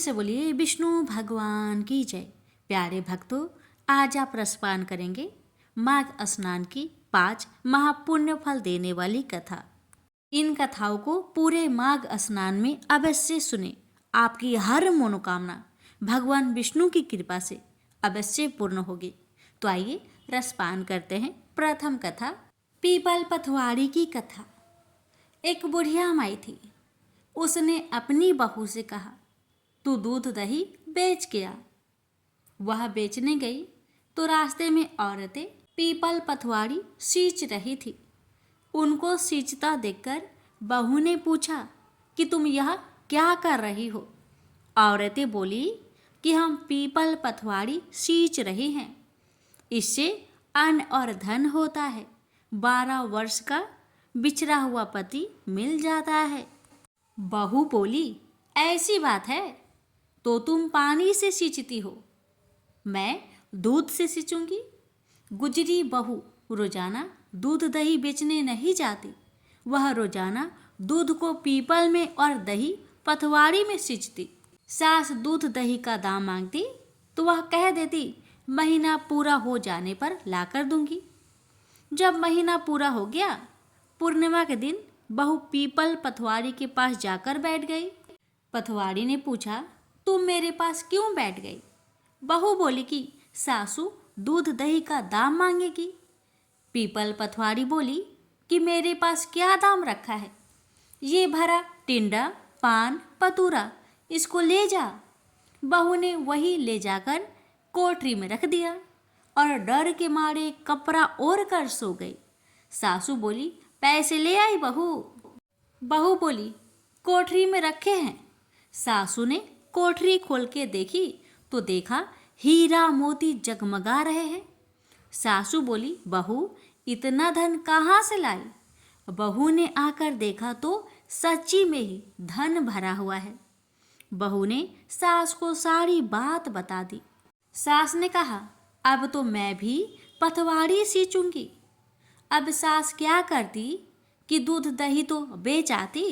से बोलिए विष्णु भगवान की जय। प्यारे भक्तों, आज आप रसपान करेंगे माघ स्नान की 5 महापुण्य फल देने वाली कथा। इन कथाओं को पूरे माघ स्नान में अवश्य सुने। आपकी हर मनोकामना भगवान विष्णु की कृपा से अवश्य पूर्ण होगी। तो आइए रसपान करते हैं। प्रथम कथा, पीपल पथवाड़ी की कथा। एक बुढ़िया माई थी। उसने अपनी बहू से कहा, तू दूध दही बेच के आ। वह बेचने गई तो रास्ते में औरतें पीपल पथवाड़ी सींच रही थी। उनको सींचता देखकर बहू ने पूछा कि तुम यह क्या कर रही हो। औरतें बोली कि हम पीपल पथवाड़ी सींच रही हैं, इससे अन्न और धन होता है। 12 वर्ष का बिछड़ा हुआ पति मिल जाता है। बहू बोली, ऐसी बात है तो तुम पानी से सींचती हो, मैं दूध से सींचूंगी। गुजरी बहू रोजाना दूध दही बेचने नहीं जाती। वह रोजाना दूध को पीपल में और दही पथवाड़ी में सींचती। सास दूध दही का दाम मांगती तो वह कह देती, महीना पूरा हो जाने पर लाकर दूंगी। जब महीना पूरा हो गया, पूर्णिमा के दिन बहू पीपल पथवाड़ी के पास जाकर बैठ गई। पथवाड़ी ने पूछा, तुम मेरे पास क्यों बैठ गई? बहू बोली कि सासू दूध दही का दाम मांगेगी। पीपल पथवाड़ी बोली कि मेरे पास क्या दाम रखा है, ये भरा टिंडा पान पतूरा, इसको ले जा। बहू ने वही ले जाकर कोठरी में रख दिया और डर के मारे कपड़ा ओढ़ कर सो गई। सासू बोली, पैसे ले आई बहू। बहू बोली, कोठरी में रखे हैं। सासू ने कोठरी खोल के देखी तो देखा हीरा मोती जगमगा रहे हैं। सासू बोली, बहू इतना धन कहाँ से लाई? बहू ने आकर देखा तो सच्ची में ही धन भरा हुआ है। बहू ने सास को सारी बात बता दी। सास ने कहा, अब तो मैं भी पथवाड़ी सींचूंगी। अब सास क्या करती कि दूध दही तो बेच आती,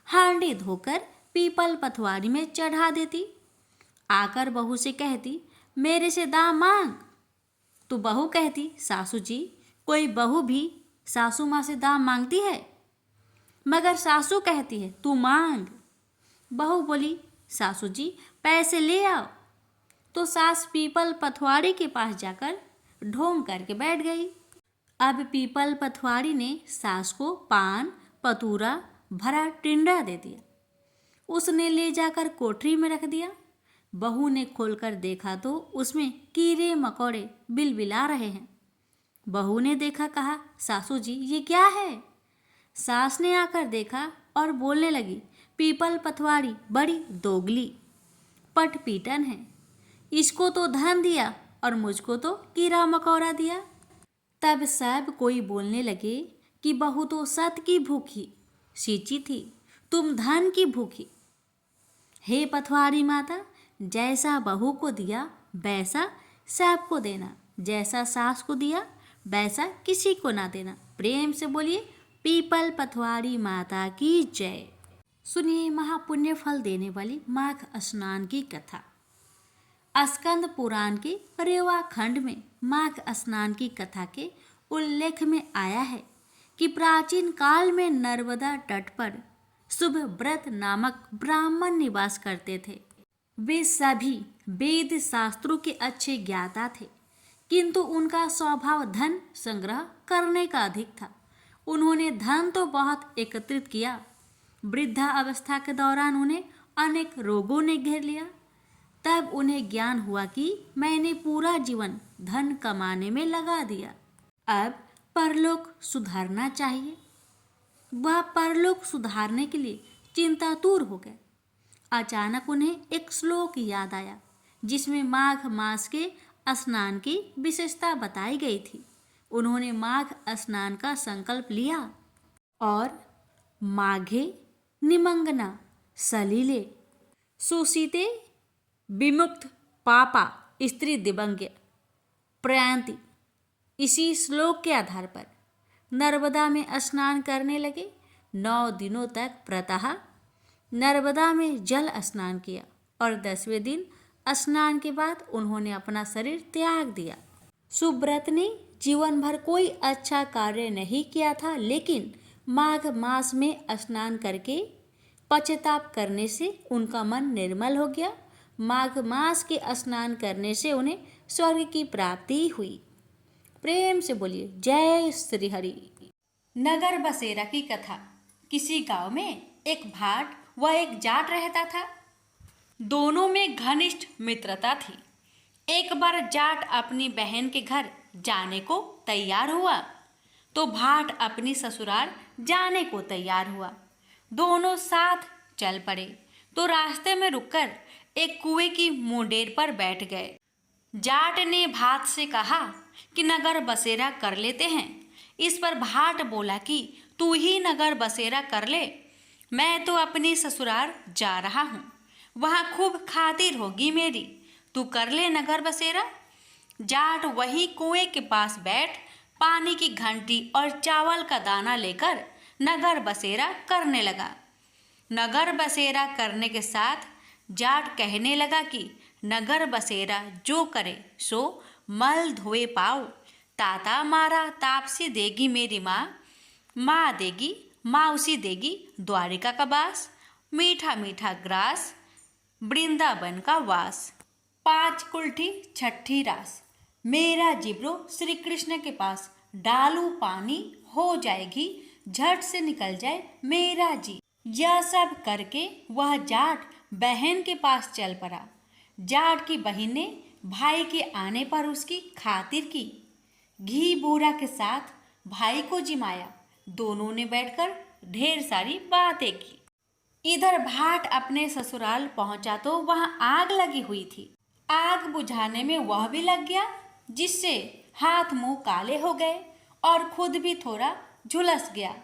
हांडी धोकर पीपल पथवाड़ी में चढ़ा देती। आकर बहू से कहती, मेरे से दाम मांग। तो बहू कहती, सासू जी, कोई बहू भी सासू माँ से दाम मांगती है? मगर सासू कहती है, तू मांग। बहू बोली, सासू जी पैसे ले आओ। तो सास पीपल पथवाड़ी के पास जाकर ढोंग करके बैठ गई। अब पीपल पथवाड़ी ने सास को पान पतूरा भरा टिंडा दे दिया। उसने ले जाकर कोठरी में रख दिया। बहू ने खोलकर देखा तो उसमें कीड़े मकोड़े बिलबिला रहे हैं। बहू ने देखा, कहा, सासू जी ये क्या है? सास ने आकर देखा और बोलने लगी, पीपल पथवाड़ी बड़ी दोगली पटपीटन है। इसको तो धन दिया और मुझको तो कीड़ा मकोड़ा दिया। तब सब कोई बोलने लगे कि बहू तो सत की भूखी सींची थी, तुम धन की भूखी। हे पथवाड़ी माता, जैसा बहू को दिया वैसा सबको देना, जैसा सास को दिया वैसा किसी को ना देना। प्रेम से बोलिए पीपल पथवाड़ी माता की जय। सुनिए महापुण्य फल देने वाली माघ स्नान की कथा। स्कंद पुराण के रेवा खंड में माघ स्नान की कथा के उल्लेख में आया है कि प्राचीन काल में नर्मदा तट पर शुभव्रत नामक ब्राह्मण निवास करते थे। वे सभी वेद शास्त्रों के अच्छे ज्ञाता थे, किंतु उनका स्वभाव धन संग्रह करने का अधिक था। उन्होंने धन तो बहुत एकत्रित किया, वृद्धा अवस्था के दौरान उन्हें अनेक रोगों ने घेर लिया। तब उन्हें ज्ञान हुआ कि मैंने पूरा जीवन धन कमाने में लगा दिया, अब परलोक सुधारना चाहिए। वह परलोक सुधारने के लिए चिंतातुर हो गए। अचानक उन्हें एक श्लोक याद आया जिसमें माघ मास के स्नान की विशेषता बताई गई थी। उन्होंने माघ स्नान का संकल्प लिया और माघे निमंगना सलिले सुशीते विमुक्त पापा स्त्री दिवंग्य प्रयांति, इसी श्लोक के आधार पर नर्मदा में स्नान करने लगे। 9 दिनों तक प्रातः नर्मदा में जल स्नान किया और 10वें दिन स्नान के बाद उन्होंने अपना शरीर त्याग दिया। सुब्रत ने जीवन भर कोई अच्छा कार्य नहीं किया था, लेकिन माघ मास में स्नान करके पश्चाताप करने से उनका मन निर्मल हो गया। माघ मास के स्नान करने से उन्हें स्वर्ग की प्राप्ति हुई। प्रेम से बोलिए जय श्री हरि। नगर बसेरा की कथा। किसी गांव में एक भाट व एक जाट रहता था। दोनों में घनिष्ठ मित्रता थी। एक बार जाट अपनी बहन के घर जाने को तैयार हुआ तो भाट अपनी ससुराल जाने को तैयार हुआ। दोनों साथ चल पड़े तो रास्ते में रुककर एक कुएं की मुंडेर पर बैठ गए। जाट ने भाट से कहा कि नगर बसेरा कर लेते हैं। इस पर भाट बोला कि तू ही नगर बसेरा कर ले, मैं तो अपनी ससुराल जा रहा हूँ, वहाँ खूब खातिर होगी मेरी, तू कर ले नगर बसेरा। जाट वही कुएं के पास बैठ पानी की घंटी और चावल का दाना लेकर नगर बसेरा करने लगा। नगर बसेरा करने के साथ जाट कहने लगा कि नगर बसेरा जो करे सो मल धोए पाओ, ताता मारा तापसी देगी मेरी माँ, माँ देगी माउसी देगी द्वारिका का बास, मीठा मीठा ग्रास वृंदावन का वास। 5 कुल्ठी छठी रास, मेरा जिब्रो श्री कृष्ण के पास, डालू पानी हो जाएगी झट से निकल जाए मेरा जी। यह सब करके वह जाट बहन के पास चल पड़ा। जाट की बहन ने भाई के आने पर उसकी खातिर की, घी बूरा के साथ भाई को जिमाया। दोनों ने बैठकर ढेर सारी बातें की। इधर भाट अपने ससुराल पहुंचा तो वहां आग लगी हुई थी। आग बुझाने में वह भी लग गया, जिससे हाथ मुंह काले हो गए और खुद भी थोड़ा झुलस गया।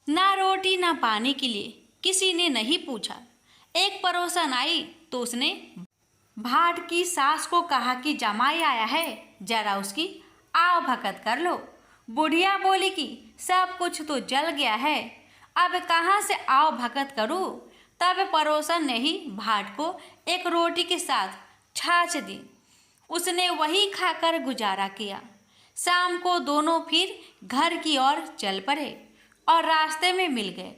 ना रोटी ना पानी के लिए किसी ने नहीं पूछा। एक पड़ोसन आई तो उसने भाट की सास को कहा कि जमाई आया है, जरा उसकी आव भगत कर लो। बुढ़िया बोली कि सब कुछ तो जल गया है, अब कहाँ से आव भगत करूँ। तब पड़ोसन ने ही भाट को एक रोटी के साथ छाछ दी। उसने वही खाकर गुजारा किया। शाम को दोनों फिर घर की ओर चल पड़े और रास्ते में मिल गए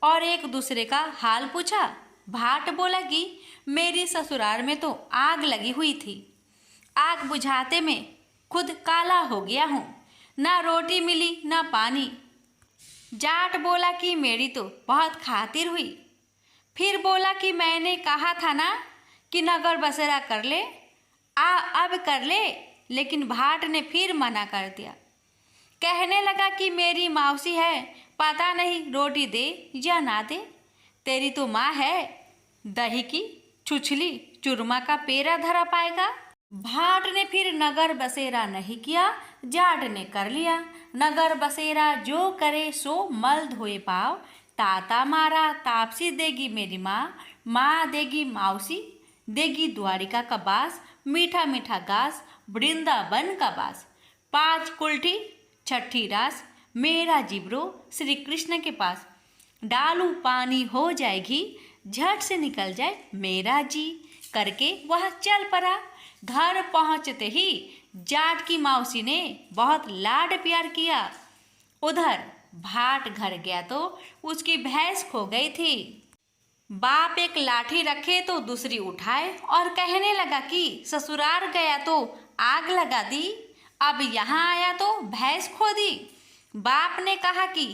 और एक दूसरे का हाल पूछा। भाट बोला कि मेरी ससुराल में तो आग लगी हुई थी, आग बुझाते में खुद काला हो गया हूँ, ना रोटी मिली ना पानी। जाट बोला कि मेरी तो बहुत खातिर हुई। फिर बोला कि मैंने कहा था ना कि नगर बसेरा कर ले, अब कर ले, लेकिन भाट ने फिर मना कर दिया। कहने लगा कि मेरी मौसी है, पता नहीं रोटी दे या ना दे, तेरी तो माँ है, दही की छुछली चूरमा का पेरा धरा पाएगा। भाट ने फिर नगर बसेरा नहीं किया, जाट ने कर लिया। नगर बसेरा जो करे सो मल धोए पाओ, ताता मारा तापसी देगी मेरी माँ, माँ देगी मौसी देगी द्वारिका का बास, मीठा मीठा घास वृंदावन का बास। 5 कुल्ठी छठी रास, मेरा जिब्रो श्री कृष्ण के पास, डालू पानी हो जाएगी झट से निकल जाए मेरा जी। करके वह चल पड़ा। घर पहुंचते ही जाट की मौसी ने बहुत लाड प्यार किया। उधर भाट घर गया तो उसकी भैंस खो गई थी। बाप एक लाठी रखे तो दूसरी उठाए और कहने लगा कि ससुराल गया तो आग लगा दी, अब यहाँ आया तो भैंस खो दी। बाप ने कहा कि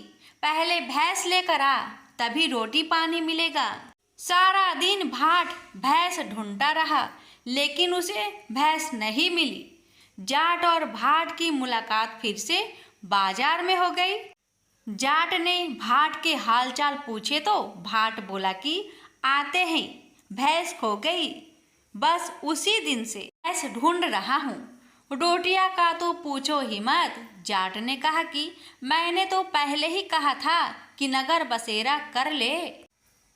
पहले भैंस लेकर आ, तभी रोटी पानी मिलेगा। सारा दिन भाट भैंस ढूंढता रहा, लेकिन उसे भैंस नहीं मिली। जाट और भाट की मुलाकात फिर से बाजार में हो गई। जाट ने भाट के हालचाल पूछे तो भाट बोला कि आते हैं भैंस खो गई, बस उसी दिन से भैंस ढूंढ रहा हूँ, रोटियां का तो पूछो ही मत। जाट ने कहा कि मैंने तो पहले ही कहा था कि नगर बसेरा कर ले।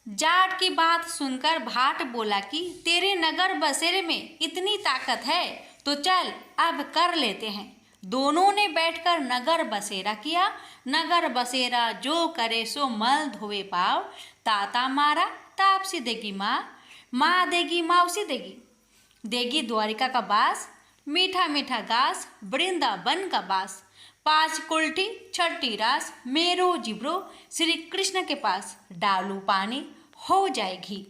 जाट की बात सुनकर भाट बोला कि तेरे नगर बसेरे में इतनी ताकत है तो चल अब कर लेते हैं। दोनों ने बैठकर नगर बसेरा किया। नगर बसेरा जो करे सो मल धोए पाव, ताता मारा तापसी देगी माँ, माँ देगी मौसी देगी, देगी द्वारिका का बास, मीठा मीठा घास वृंदावन का बास, 5 कुल्ठी 6 रास, मेरो जिब्रो श्री कृष्ण के पास, डालू पानी हो जाए घी,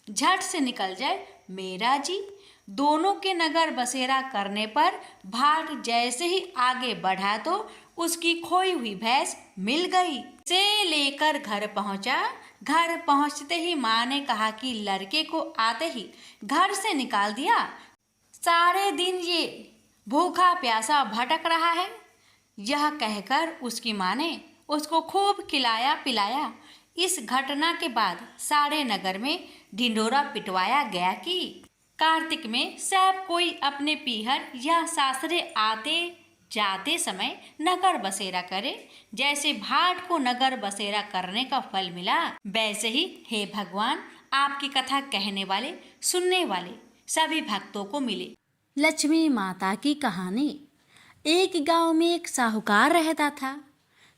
झट से निकल जाए मेरा जी। दोनों के नगर बसेरा करने पर भाट जैसे ही आगे बढ़ा तो उसकी खोई हुई भैंस मिल गई। से लेकर घर पहुंचा, घर पहुंचते ही माँ ने कहा कि लड़के को आते ही घर से निकाल दिया, सारे दिन ये भूखा प्यासा भटक रहा है। यह कहकर उसकी माँ ने उसको खूब खिलाया पिलाया। इस घटना के बाद सारे नगर में ढिंढोरा पिटवाया गया कि कार्तिक में सब कोई अपने पीहर या सासरे आते जाते समय नगर बसेरा करे। जैसे भाट को नगर बसेरा करने का फल मिला, वैसे ही हे भगवान आपकी कथा कहने वाले सुनने वाले सभी भक्तों को मिले। लक्ष्मी माता की कहानी। एक गांव में एक साहूकार रहता था।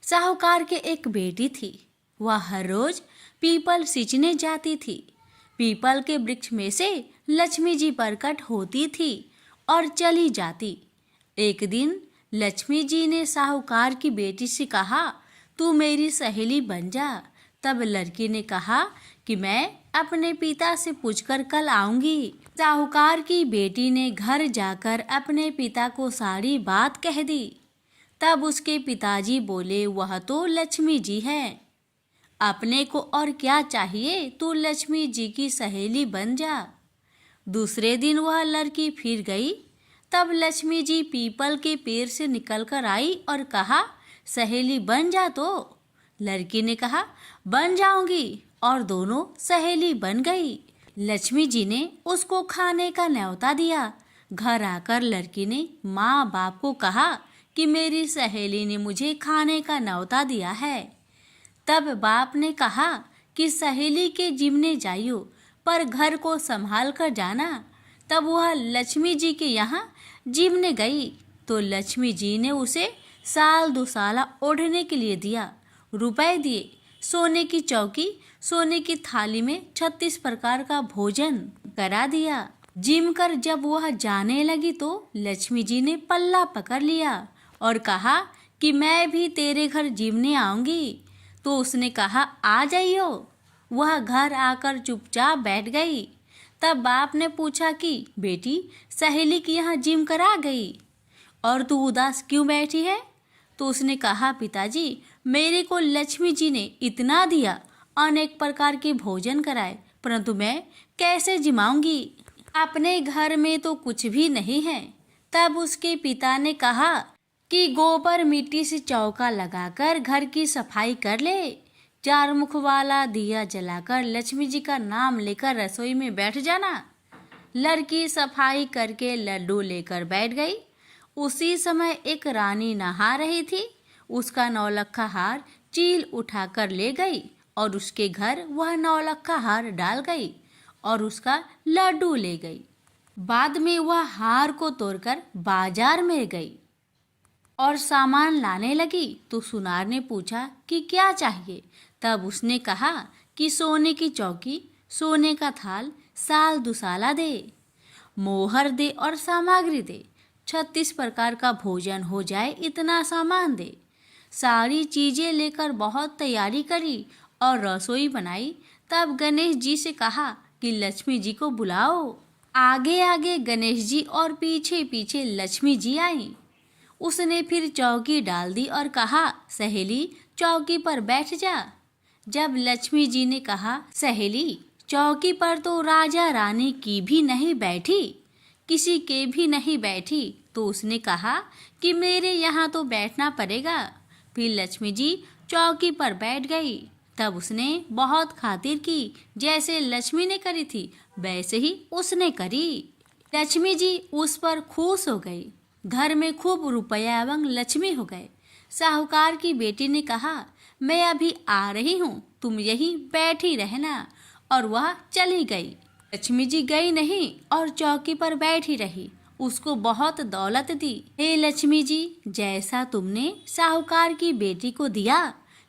साहूकार के एक बेटी थी। वह हर रोज पीपल सींचने जाती थी। पीपल के वृक्ष में से लक्ष्मी जी प्रकट होती थी और चली जाती। एक दिन लक्ष्मी जी ने साहूकार की बेटी से कहा, तू मेरी सहेली बन जा। तब लड़की ने कहा कि मैं अपने पिता से पूछकर कल आऊंगी। साहूकार की बेटी ने घर जाकर अपने पिता को सारी बात कह दी। तब उसके पिताजी बोले, वह तो लक्ष्मी जी है, अपने को और क्या चाहिए, तू लक्ष्मी जी की सहेली बन जा। दूसरे दिन वह लड़की फिर गई। तब लक्ष्मी जी पीपल के पेड़ से निकलकर आई और कहा, सहेली बन जा। तो लड़की ने कहा, बन जाऊंगी, और दोनों सहेली बन गई। लक्ष्मी जी ने उसको खाने का न्योता दिया। घर आकर लड़की ने माँ बाप को कहा कि मेरी सहेली ने मुझे खाने का न्योता दिया है। तब बाप ने कहा कि सहेली के जिमने जाइयो, पर घर को संभाल कर जाना। तब वह लक्ष्मी जी के यहाँ जिमने गई तो लक्ष्मी जी ने उसे साल दुसाला ओढ़ने के लिए दिया, रुपए दिए, सोने की चौकी, सोने की थाली में 36 प्रकार का भोजन करा दिया। जिम कर जब वह जाने लगी तो लक्ष्मी जी ने पल्ला पकड़ लिया और कहा कि मैं भी तेरे घर जिमने आऊंगी। तो उसने कहा, आ जाइयो। वह घर आकर चुपचाप बैठ गई। तब बाप ने पूछा कि बेटी, सहेली की यहाँ जिम करा गई और तू उदास क्यों बैठी है? तो उसने कहा, पिताजी, मेरे को लक्ष्मी जी ने इतना दिया, अनेक प्रकार के भोजन कराए, परंतु मैं कैसे जिमाऊंगी? अपने घर में तो कुछ भी नहीं है। तब उसके पिता ने कहा कि गोबर मिट्टी से चौका लगाकर घर की सफाई कर ले, 4 मुख वाला दिया जलाकर लक्ष्मी जी का नाम लेकर रसोई में बैठ जाना। लड़की सफाई करके लड्डू लेकर बैठ गई। उसी समय एक रानी नहा रही थी। उसका नौलखा हार चील उठाकर ले गई और उसके घर वह नौलखा हार डाल गई और उसका लड्डू ले गई। बाद में वह हार को तोड़कर बाजार में गई और सामान लाने लगी तो सुनार ने पूछा कि क्या चाहिए? तब उसने कहा कि सोने की चौकी, सोने का थाल, साल दुसाला दे, मोहर दे और सामग्री दे, 36 प्रकार का भोजन हो जाए इतना सामान दे। सारी चीजें लेकर बहुत तैयारी करी और रसोई बनाई। तब गणेश जी से कहा कि लक्ष्मी जी को बुलाओ। आगे आगे गणेश जी और पीछे पीछे लक्ष्मी जी आई। उसने फिर चौकी डाल दी और कहा, सहेली चौकी पर बैठ जा। जब लक्ष्मी जी ने कहा, सहेली चौकी पर तो राजा रानी की भी नहीं बैठी, किसी के भी नहीं बैठी, तो उसने कहा कि मेरे यहाँ तो बैठना पड़ेगा। फिर लक्ष्मी जी चौकी पर बैठ गई। तब उसने बहुत खातिर की, जैसे लक्ष्मी ने करी थी वैसे ही उसने करी। लक्ष्मी जी उस पर खुश हो गई। घर में खूब रुपया एवं लक्ष्मी हो गए। साहूकार की बेटी ने कहा, मैं अभी आ रही हूँ, तुम यहीं बैठी रहना, और वह चली गई। लक्ष्मी जी गई नहीं और चौकी पर बैठी रही। उसको बहुत दौलत दी। हे लक्ष्मी जी, जैसा तुमने साहूकार की बेटी को दिया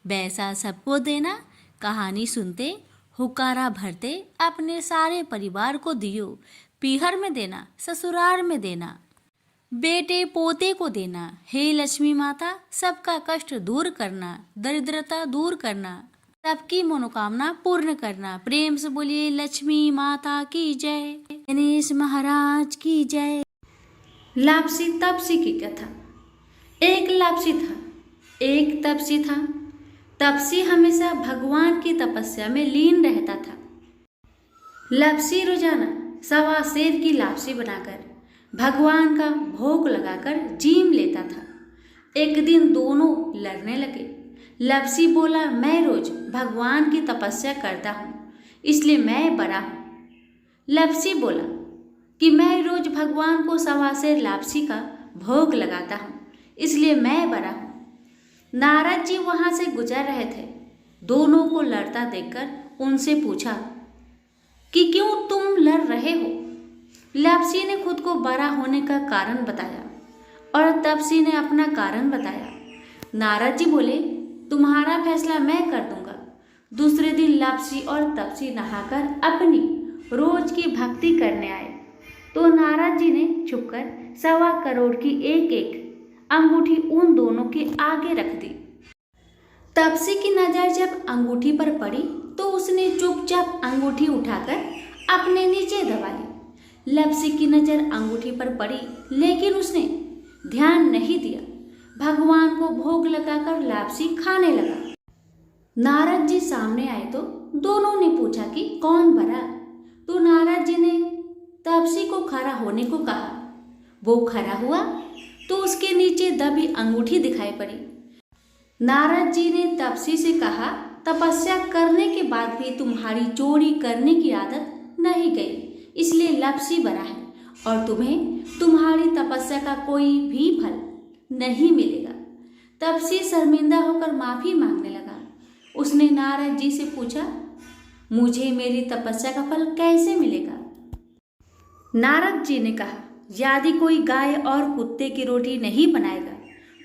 वैसा सबको देना। कहानी सुनते हुक्कारा भरते अपने सारे परिवार को दियो, पीहर में देना, ससुराल में देना, बेटे पोते को देना। हे लक्ष्मी माता, सबका कष्ट दूर करना, दरिद्रता दूर करना, सबकी मनोकामना पूर्ण करना। प्रेम से बोलिए लक्ष्मी माता की जय, गणेश महाराज की जय। लापसी तपसी की कथा। एक लापसी था, एक तपसी था। तपसी हमेशा भगवान की तपस्या में लीन रहता था। लापसी रोजाना 1.25 सेर की लापसी बनाकर भगवान का भोग लगाकर जीम लेता था। एक दिन दोनों लड़ने लगे। लापसी बोला, मैं रोज भगवान की तपस्या करता हूँ, इसलिए मैं बड़ा हूँ। लापसी बोला कि मैं रोज भगवान को 1.25 सेर लापसी का भोग लगाता हूँ, इसलिए मैं बड़ा हूँ। नारद जी वहां से गुजर रहे थे। दोनों को लड़ता देखकर उनसे पूछा कि क्यों तुम लड़ रहे हो। लापसी ने खुद को बड़ा होने का कारण बताया और तपसी ने अपना कारण बताया। नारद जी बोले, तुम्हारा फैसला मैं कर दूंगा। दूसरे दिन लापसी और तपसी नहाकर अपनी रोज की भक्ति करने आए तो नारद जी ने छुपकर 1.25 करोड़ की एक एक अंगूठी उन दोनों के आगे रख दी। तपसी की नजर जब अंगूठी पर पड़ी तो उसने चुपचाप अंगूठी उठाकर अपने नीचे दबा ली। लापसी की नजर अंगूठी पर पड़ी लेकिन उसने ध्यान नहीं दिया। भगवान को भोग लगाकर लापसी खाने लगा। नारद जी सामने आए तो दोनों ने पूछा कि कौन बड़ा। तो नारद जी ने तपसी को खड़ा होने को कहा। वो खड़ा हुआ तो उसके नीचे दबी अंगूठी दिखाई पड़ी। नारद जी ने तपसी से कहा, तपस्या करने के बाद भी तुम्हारी चोरी करने की आदत नहीं गई, इसलिए लापसी बड़ा है और तुम्हें तुम्हारी तपस्या का कोई भी फल नहीं मिलेगा। तपसी शर्मिंदा होकर माफी मांगने लगा। उसने नारद जी से पूछा, मुझे मेरी तपस्या का फल कैसे मिलेगा। नारद जी ने कहा, यदि कोई गाय और कुत्ते की रोटी नहीं बनाएगा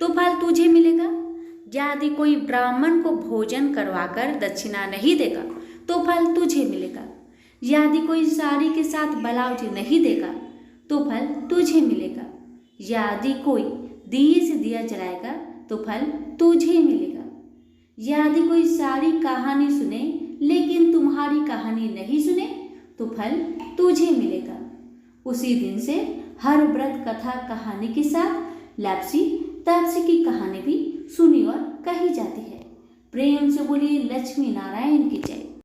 तो फल तुझे मिलेगा। यदि कोई ब्राह्मण को भोजन करवाकर दक्षिणा नहीं देगा तो फल तुझे मिलेगा। यदि कोई साड़ी के साथ ब्लाउज नहीं देगा तो फल तुझे मिलेगा। यदि कोई दिए से दिया जलाएगा तो फल तुझे मिलेगा। यदि कोई सारी कहानी सुने लेकिन तुम्हारी कहानी नहीं सुने तो फल तुझे मिलेगा। उसी दिन से हर व्रत कथा कहानी के साथ लापसी तपसी की कहानी भी सुनी और कही जाती है। प्रेम से बोलिए लक्ष्मी नारायण की जय।